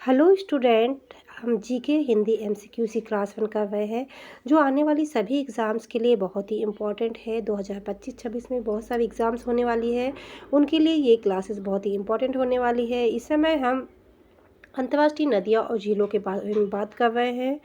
Hello student. हम GK Hindi MCQ सी class 1 कर रहे हैं जो आने वाली सभी एग्ज़ाम्स के लिए बहुत ही इम्पोर्टेंट है। 2025-26 में बहुत सारी एग्ज़ाम्स होने वाली है, उनके लिए ये क्लासेस बहुत ही इम्पोर्टेंट होने वाली है। इस समय हम अंतर्राष्ट्रीय नदियाँ और झीलों के बारे में बात कर रहे हैं।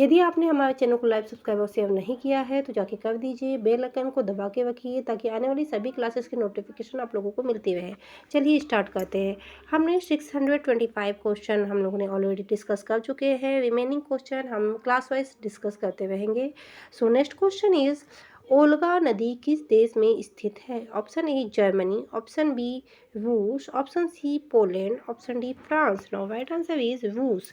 यदि आपने हमारे चैनल को लाइक सब्सक्राइब और शेयर नहीं किया है तो जाके कर दीजिए। बेल आइकन को दबा के रखिए ताकि आने वाली सभी क्लासेस की नोटिफिकेशन आप लोगों को मिलती रहे। चलिए स्टार्ट करते हैं। हमने 625 क्वेश्चन हम लोगों ने ऑलरेडी डिस्कस कर चुके हैं। रिमेनिंग क्वेश्चन हम क्लास वाइज डिस्कस करते रहेंगे। So next question is Volga नदी किस देश में स्थित है? Option A Germany, option B रूस, option C Poland, option D France. Now right answer is रूस।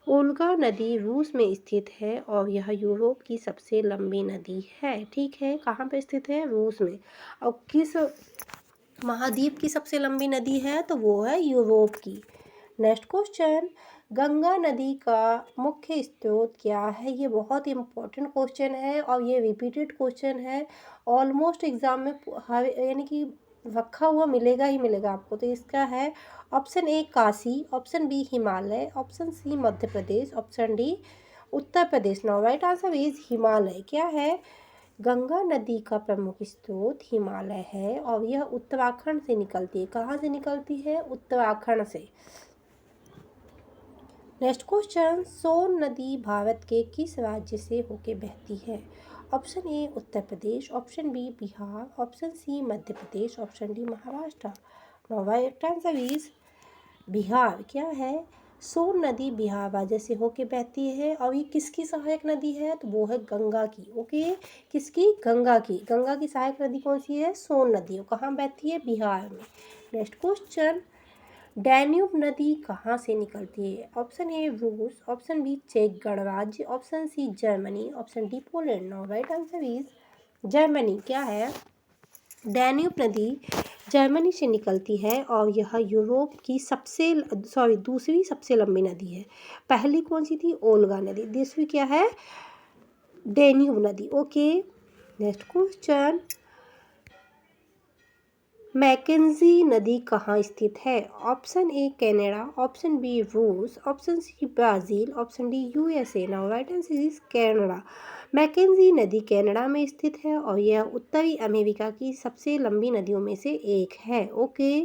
ओल्गा नदी रूस में स्थित है और यह यूरोप की सबसे लंबी नदी है। ठीक है, कहाँ पे स्थित है? रूस में। और किस महाद्वीप की सबसे लंबी नदी है? तो वो है यूरोप की। नेक्स्ट क्वेश्चन, गंगा नदी का मुख्य स्रोत क्या है? ये बहुत इंपॉर्टेंट क्वेश्चन है और ये रिपीटेड क्वेश्चन है। ऑलमोस्ट एग्जाम में हर यानी कि रखा हुआ मिलेगा ही मिलेगा आपको। तो इसका है option A Kashi, option B Himalaya, option C Madhya Pradesh, option D Uttar Pradesh. Now right answer is Himalaya. क्या है? गंगा नदी का प्रमुख स्रोत हिमालय है और यह उत्तराखंड से निकलती है। कहाँ से निकलती है? उत्तराखंड से। नेक्स्ट क्वेश्चन, सोन नदी भारत के किस राज्य से होकर बहती है? Option A Uttar Pradesh, option B Bihar, option C Madhya Pradesh, option D Maharashtra. Now right answer is Bihar. क्या है? सोन नदी बिहार राज्य से होके बहती है और ये किसकी सहायक नदी है? तो वो है गंगा की। ओके, किसकी? गंगा की। गंगा की सहायक नदी कौन सी है? सोन नदी। वो कहाँ बहती है? बिहार में। नेक्स्ट क्वेश्चन, डैन्यूब नदी कहाँ से निकलती है? ऑप्शन ए रूस, ऑप्शन बी चेक गणराज्य, option C Germany, option D Poland. Now right answer is Germany. क्या है? डैन्यूब नदी जर्मनी से निकलती है और यह यूरोप की दूसरी सबसे लंबी नदी है। पहली कौन सी थी? ओल्गा नदी। दूसरी क्या है? डैन्यूब नदी। ओके, नेक्स्ट क्वेश्चन, मैकेंजी नदी कहाँ स्थित है? Option A Canada, option B रूस, option C Brazil, option D USA. Now right answer is Canada. Mackenzie नदी कनाडा में स्थित है और यह उत्तरी अमेरिका की सबसे लंबी नदियों में से एक है। ओके,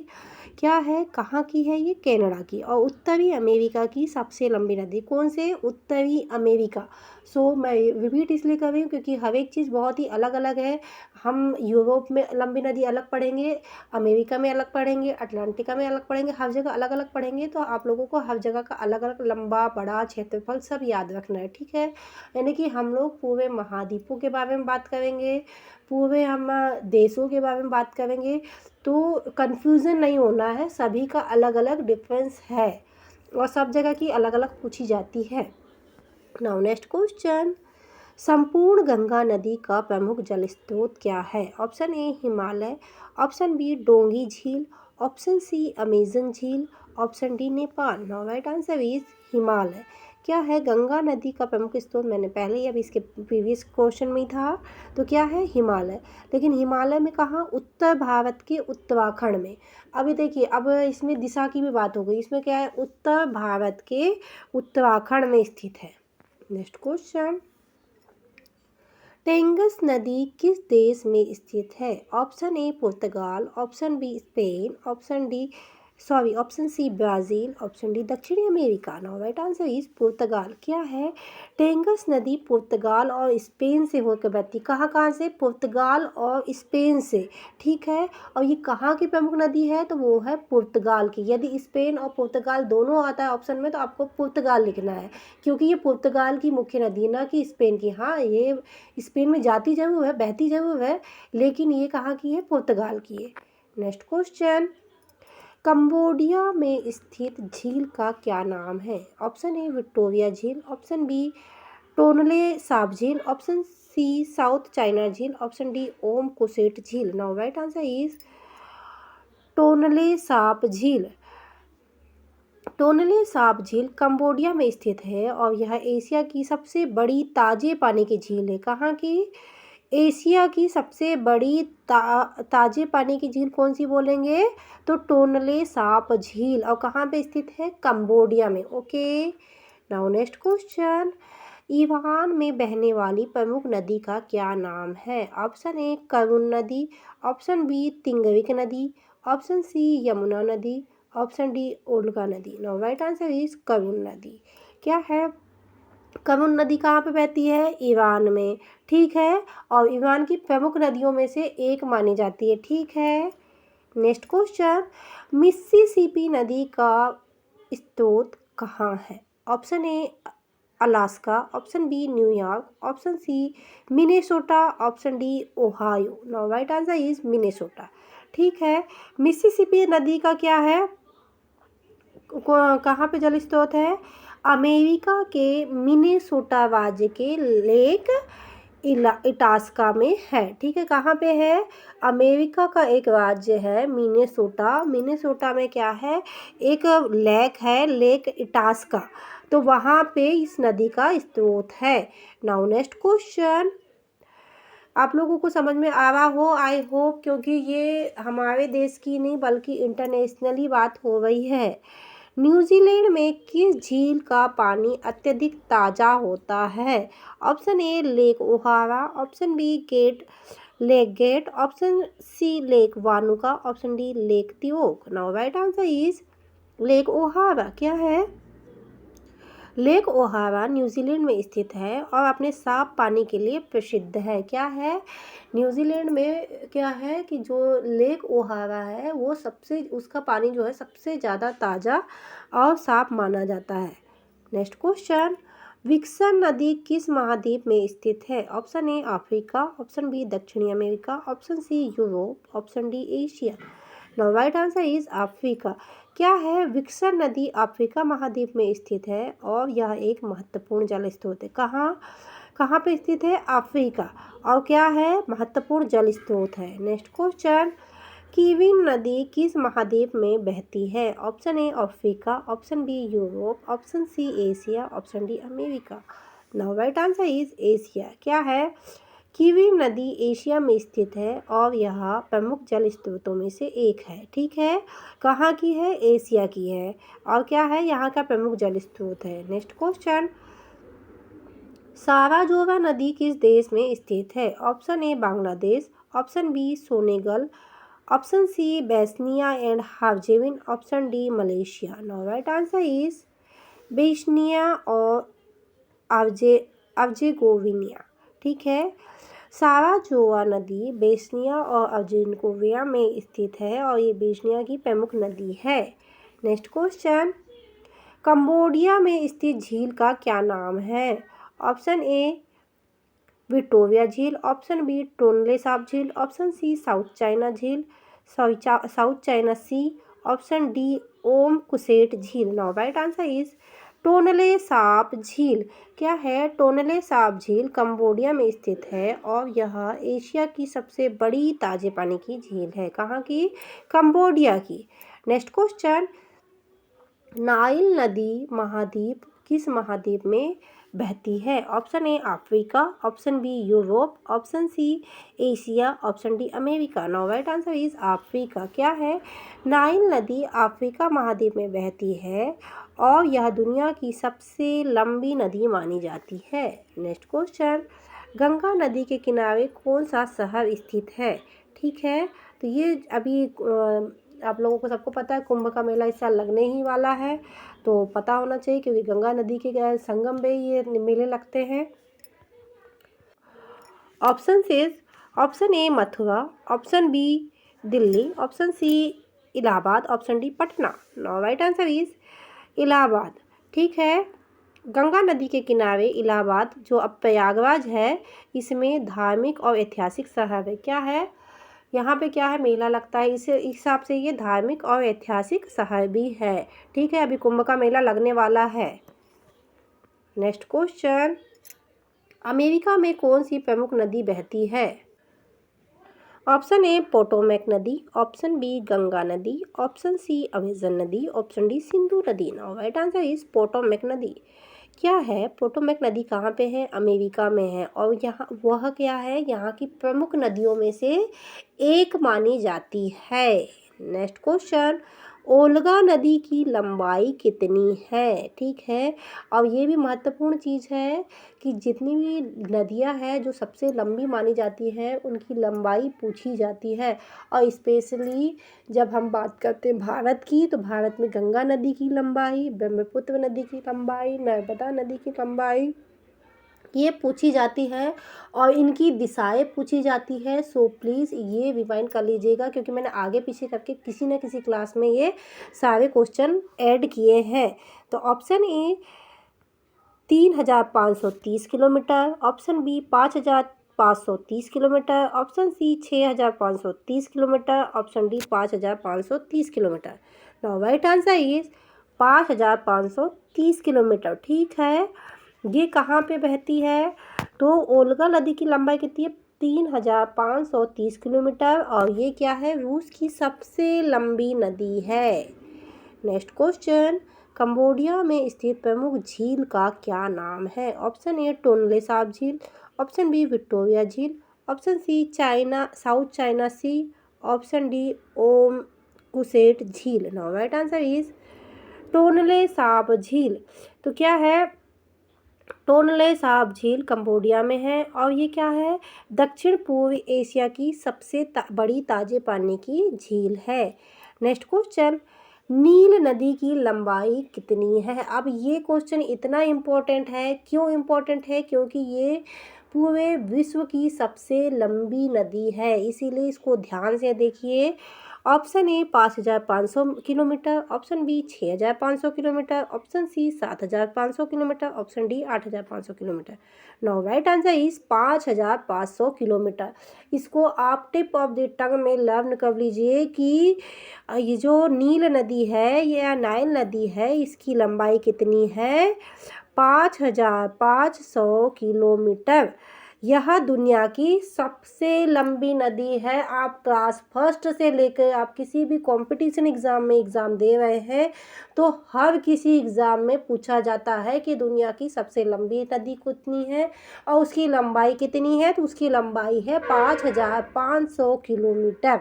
क्या है? कहाँ की है ये? कनाडा की। और उत्तरी अमेरिका की सबसे लंबी नदी कौन से? उत्तरी अमेरिका। सो मैं रिपीट इसलिए कर रही हूँ क्योंकि हर एक चीज़ बहुत ही अलग अलग है। हम यूरोप में लंबी नदी अलग पढ़ेंगे, अमेरिका में अलग पढ़ेंगे, अटलांटिका में अलग पढ़ेंगे, हर जगह अलग अलग पढ़ेंगे। तो आप लोगों को हर जगह का अलग अलग लंबा बड़ा क्षेत्रफल सब याद रखना है। ठीक है, यानी कि हम लोग पूरे महाद्वीपों के बारे में बात करेंगे, पूरे हम देशों के बारे में बात करेंगे। तो कंफ्यूजन नहीं होना है, सभी का अलग अलग डिफरेंस है और सब जगह की अलग अलग पूछी जाती है। नाउ नेक्स्ट क्वेश्चन, संपूर्ण गंगा नदी का प्रमुख जल स्रोत क्या है? Option A Himalaya, option B डोंगी झील, ऑप्शन सी अमेजन झील, option D Nepal. Now right answer is Himalaya. क्या है? गंगा नदी का प्रमुख स्रोत मैंने पहले ही अभी इसके प्रीवियस क्वेश्चन में ही था। तो क्या है? हिमालय। लेकिन हिमालय में कहाँ? उत्तर भारत के उत्तराखंड में। अभी देखिए, अब इसमें दिशा की भी बात हो गई। इसमें क्या है? उत्तर भारत के उत्तराखंड में स्थित है। नेक्स्ट क्वेश्चन, टेंगस नदी किस देश में स्थित है? ऑप्शन ए पुर्तगाल, option B Spain, option C Brazil, option D दक्षिणी America. Now right answer is पुर्तगाल। क्या है? टेंगस नदी पुर्तगाल और स्पेन से होकर बहती। कहाँ कहाँ से? पुर्तगाल और स्पेन से। ठीक है, और ये कहाँ की प्रमुख नदी है? तो वो है पुर्तगाल की। यदि स्पेन और पुर्तगाल दोनों आता है ऑप्शन में तो आपको पुर्तगाल लिखना है क्योंकि ये पुर्तगाल की मुख्य नदी है, ना कि स्पेन की। हाँ, ये स्पेन में जाती जरूर है, बहती जरूर है, लेकिन ये कहाँ की है? पुर्तगाल की है। नेक्स्ट क्वेश्चन, कंबोडिया में स्थित झील का क्या नाम है? ऑप्शन ए विक्टोरिया झील, ऑप्शन बी टोनले साप झील, ऑप्शन सी साउथ चाइना झील, ऑप्शन डी ओम कुसेट झील। Now right answer is Tonle Sap झील। टोनले साप झील कंबोडिया में स्थित है और यह एशिया की सबसे बड़ी ताजे पानी की झील है। कहाँ की? एशिया की सबसे बड़ी ताजे पानी की झील कौन सी बोलेंगे? तो टोनले साप झील। और कहाँ पे स्थित है? कंबोडिया में। Okay, now next question. Iran में बहने वाली प्रमुख नदी का क्या नाम है? ऑप्शन ए करुण नदी, ऑप्शन बी तिंगरिक नदी, ऑप्शन सी यमुना नदी, ऑप्शन डी ओल्गा नदी। नाउ राइट आंसर इज करुण नदी। क्या है? करुण नदी कहाँ पे बहती है? ईरान में। ठीक है, और ईरान की प्रमुख नदियों में से एक मानी जाती है। ठीक है, नेक्स्ट क्वेश्चन। मिसिसिपी नदी का स्रोत कहाँ है? Option A Alaska, option B New York, option C Minnesota, option D Ohio. Now right answer is Minnesota. ठीक है, मिसिसिपी नदी का क्या है? कहाँ पे जल स्रोत है? अमेरिका के मिनेसोटा राज्य के लेक इटास्का में है। ठीक है, कहाँ पे है? अमेरिका का एक राज्य है मिनेसोटा। मिनेसोटा में क्या है? एक लेक है, लेक इटास्का। तो वहाँ पे इस नदी का स्रोत है। Now next question. आप लोगों को समझ में आ रहा हो, आई होप, क्योंकि ये हमारे देश की नहीं बल्कि इंटरनेशनली बात हो रही है। न्यूजीलैंड में किस झील का पानी अत्यधिक ताज़ा होता है? Option A lake O'Hara, option B lake Gate, option C lake Wanaka, option D lake तिओक। Now right answer is lake O'Hara. क्या है? लेक ओहारा न्यूजीलैंड में स्थित है और अपने साफ पानी के लिए प्रसिद्ध है। क्या है? न्यूजीलैंड में क्या है कि जो लेक ओहारा है वो सबसे, उसका पानी जो है सबसे ज़्यादा ताज़ा और साफ माना जाता है। Next question. विक्सन नदी किस महाद्वीप में स्थित है? Option A Africa, option B दक्षिणी America, option C Europe, option D Asia. Now right answer is Africa. क्या है? विक्सन नदी अफ्रीका महाद्वीप में स्थित है और यह एक महत्वपूर्ण जल स्रोत है। कहाँ पे स्थित है? अफ्रीका। और क्या है? महत्वपूर्ण जल स्रोत है। Next question. कीविन नदी किस महाद्वीप में बहती है? Option A Africa, option B Europe, option C Asia, option D America. Now right answer is Asia. क्या है? कीविन नदी एशिया में स्थित है और यह प्रमुख जल स्रोतों में से एक है। ठीक है, कहाँ की है? एशिया की है। और क्या है? यहाँ का प्रमुख जल स्रोत है। Next question. साराजोवा नदी किस देश में स्थित है? Option A Bangladesh, option B Senegal, option C Bosnia and Herzegovina, option D Malaysia. Now right answer is Bosnia और अर्जेगोविनिया। ठीक है, साराजोवा नदी बेस्निया और अर्जेगोविना में स्थित है और ये बेस्निया की प्रमुख नदी है। Next question. कंबोडिया में स्थित झील का क्या नाम है? ऑप्शन ए विक्टोरिया झील, ऑप्शन बी टोनले साप झील, ऑप्शन सी साउथ चाइना झील, South China Sea, option D ओम कुसेट झील। Now right answer is Tonle Sap झील। क्या है? टोनले साप झील कंबोडिया में स्थित है और यह एशिया की सबसे बड़ी ताजे पानी की झील है। कहाँ की? कंबोडिया की। Next question. नाइल नदी महाद्वीप किस महाद्वीप में बहती है? Option A Africa, option B Europe, option C Asia, option D America. Now right answer is Africa. क्या है? नाइल नदी अफ्रीका महाद्वीप में बहती है और यह दुनिया की सबसे लंबी नदी मानी जाती है। Next question. गंगा नदी के किनारे कौन सा शहर स्थित है? ठीक है, तो ये अभी आप लोगों को सबको पता है कुंभ का मेला इस साल लगने ही वाला है, तो पता होना चाहिए क्योंकि गंगा नदी के संगम में ये मेले लगते हैं। Option A Mathura, option B Delhi, option C Allahabad, option D Patna. Now right answer is Allahabad. ठीक है, गंगा नदी के किनारे इलाहाबाद जो अब प्रयागराज है, इसमें धार्मिक और ऐतिहासिक शहर है। क्या है? यहाँ पे क्या है? मेला लगता है, इस हिसाब से ये धार्मिक और ऐतिहासिक शहर भी है। ठीक है, अभी कुंभ का मेला लगने वाला है। Next question. अमेरिका में कौन सी प्रमुख नदी बहती है? ऑप्शन ए पोटोमैक नदी, ऑप्शन बी गंगा नदी, ऑप्शन सी अमेजन नदी, ऑप्शन डी सिंधु नदी। Now right answer is Potomac नदी। क्या है, पोटोमैक नदी कहाँ पे है? अमेरिका में है। और यहाँ वह क्या है, यहाँ की प्रमुख नदियों में से एक मानी जाती है। नेक्स्ट क्वेश्चन, ओल्गा नदी की लंबाई कितनी है? ठीक है, अब ये भी महत्वपूर्ण चीज़ है कि जितनी भी नदियाँ हैं जो सबसे लंबी मानी जाती है उनकी लंबाई पूछी जाती है। और स्पेशली जब हम बात करते हैं भारत की, तो भारत में गंगा नदी की लंबाई, ब्रह्मपुत्र नदी की लंबाई, नर्मदा नदी की लंबाई ये पूछी जाती है और इनकी दिशाएं पूछी जाती है। सो प्लीज़ ये रिवाइंड कर लीजिएगा, क्योंकि मैंने आगे पीछे करके किसी न किसी क्लास में ये सारे क्वेश्चन ऐड किए हैं। तो option A 3,530 kilometre, option B 5,530 kilometre, option C 6,530 kilometre, option D 5,530 kilometre. Now right answer is 5,530 kilometre. ठीक है, ये कहाँ पे बहती है? तो ओल्गा नदी की लंबाई कितनी है? 3,530 किलोमीटर। और ये क्या है? रूस की सबसे लंबी नदी है। नेक्स्ट क्वेश्चन, कंबोडिया में स्थित प्रमुख झील का क्या नाम है? ऑप्शन ए टोनले साप झील, ऑप्शन बी विक्टोरिया झील, option C South China Sea, option D ओम कुसेट झील। Now right answer is Tonle Sap झील। तो क्या है? टोनले साप झील कंबोडिया में है और ये क्या है? दक्षिण पूर्व एशिया की सबसे बड़ी ताजे पानी की झील है। नेक्स्ट क्वेश्चन, नील नदी की लंबाई कितनी है? अब ये क्वेश्चन इतना इम्पोर्टेंट है। क्यों इम्पोर्टेंट है? क्योंकि ये पूरे विश्व की सबसे लंबी नदी है, इसीलिए इसको ध्यान से देखिए। Option A 5,500 kilometre, option B 6,500 kilometre, option C 7,500 kilometre, option D 8,500 kilometre. Now right answer is 5,500 kilometre. इसको आप टिप ऑफ द टंग में लर्न कर लीजिए कि ये जो नील नदी है या नाइल नदी है, इसकी लंबाई कितनी है? 5,500 किलोमीटर। यह दुनिया की सबसे लंबी नदी है। आप क्लास फर्स्ट से लेकर आप किसी भी कंपटीशन एग्ज़ाम में एग्ज़ाम दे रहे हैं तो हर किसी एग्ज़ाम में पूछा जाता है कि दुनिया की सबसे लंबी नदी कितनी है और उसकी लंबाई कितनी है। तो उसकी लंबाई है 5,500 kilometre.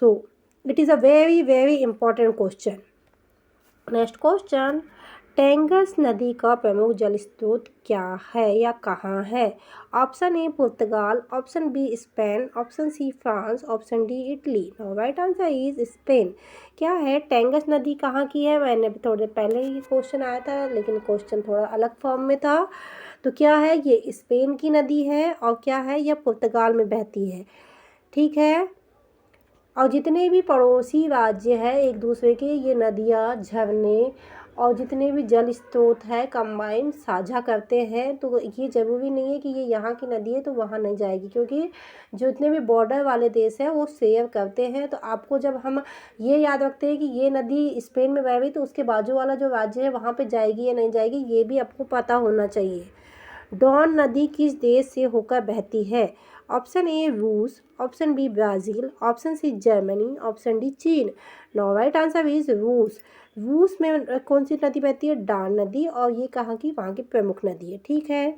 So it is a very very important question. Next question, Tagus नदी का प्रमुख जल स्रोत क्या है या कहाँ है? ऑप्शन ए पुर्तगाल, option B Spain, option C France, option D Italy. Now right answer is Spain. क्या है? टेंगस नदी कहाँ की है? मैंने थोड़े पहले ही क्वेश्चन आया था, लेकिन क्वेश्चन थोड़ा अलग फॉर्म में था। तो क्या है? ये स्पेन की नदी है और क्या है? यह पुर्तगाल में बहती है। ठीक है, और जितने भी पड़ोसी राज्य हैं एक दूसरे के, ये नदियाँ, झरने और जितने भी जल स्रोत है कंबाइन साझा करते हैं। तो ये ज़रूरी नहीं है कि ये यहाँ की नदी है तो वहाँ नहीं जाएगी, क्योंकि जितने भी बॉर्डर वाले देश हैं वो शेयर करते हैं। तो आपको जब हम ये याद रखते हैं कि ये नदी स्पेन में बह रही तो उसके बाजू वाला जो राज्य है वहाँ पे जाएगी या नहीं जाएगी, ये भी आपको पता होना चाहिए। डॉन नदी किस देश से होकर बहती है? ऑप्शन ए रूस, option B Brazil, option C Germany, option D चीन। नाउ राइट आंसर इज रूस। रूस में कौन सी नदी बहती है? डॉन नदी। और ये कहाँ की? वहाँ की प्रमुख नदी है। ठीक है,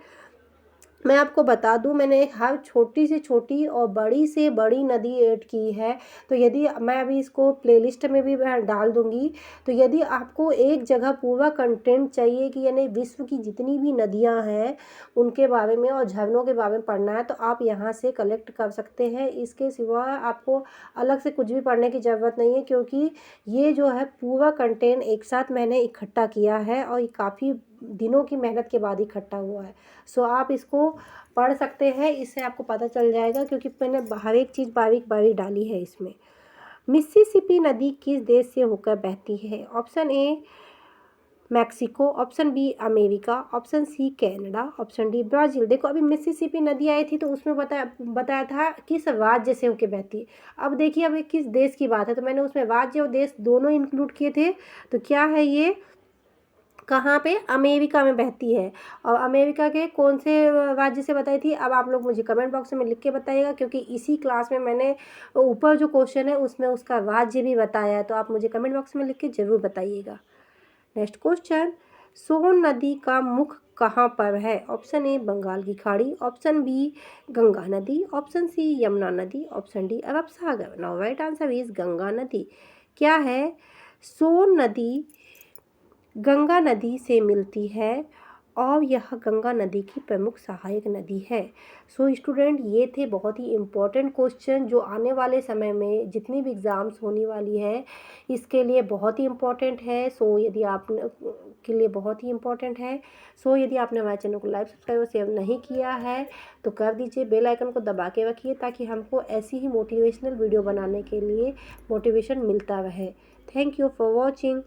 मैं आपको बता दूं, मैंने हर छोटी से छोटी और बड़ी से बड़ी नदी ऐड की है। तो यदि मैं अभी इसको प्लेलिस्ट में भी डाल दूंगी, तो यदि आपको एक जगह पूरा कंटेंट चाहिए कि यानी विश्व की जितनी भी नदियां हैं उनके बारे में और झरनों के बारे में पढ़ना है, तो आप यहाँ से कलेक्ट कर सकते हैं। इसके सिवा आपको अलग से कुछ भी पढ़ने की ज़रूरत नहीं है, क्योंकि ये जो है पूरा कंटेंट एक साथ मैंने इकट्ठा किया है और ये काफ़ी दिनों की मेहनत के बाद इकट्ठा हुआ है। सो आप इसको पढ़ सकते हैं, इससे आपको पता चल जाएगा, क्योंकि मैंने हर एक चीज़ बारीक बारीक डाली है इसमें। मिसिसिपी नदी किस देश से होकर बहती है? Option A Mexico, option B America, option C Canada, option D Brazil. देखो अभी मिसिसिपी नदी आई थी तो उसमें बताया था किस राज्य से होकर बहती है। अब देखिए अभी किस देश की बात है, तो मैंने उसमें राज्य और देश दोनों इंक्लूड किए थे। तो क्या है ये? कहाँ पे? अमेरिका में बहती है। और अमेरिका के कौन से राज्य से बताई थी? अब आप लोग मुझे कमेंट बॉक्स में लिख के बताइएगा, क्योंकि इसी क्लास में मैंने ऊपर जो क्वेश्चन है उसमें उसका राज्य भी बताया है। तो आप मुझे कमेंट बॉक्स में लिख के ज़रूर बताइएगा। नेक्स्ट क्वेश्चन, सोन नदी का मुख कहाँ पर है? ऑप्शन ए बंगाल की खाड़ी, ऑप्शन बी गंगा नदी, ऑप्शन सी यमुना नदी, option D Arab Sagar. Now right answer is Ganga नदी। क्या है? सोन नदी गंगा नदी से मिलती है और यह गंगा नदी की प्रमुख सहायक नदी है। सो स्टूडेंट, ये थे बहुत ही इम्पोर्टेंट क्वेश्चन जो आने वाले समय में जितनी भी एग्ज़ाम्स होने वाली है इसके लिए बहुत ही इम्पोर्टेंट है। सो यदि आप के लिए बहुत ही इम्पोर्टेंट है। सो यदि आपने हमारे चैनल को लाइक सब्सक्राइब और शेयर नहीं किया है तो कर दीजिए, बेल आइकन को दबा के रखिए ताकि हमको ऐसी ही मोटिवेशनल वीडियो बनाने के लिए मोटिवेशन मिलता रहे। Thank you for watching.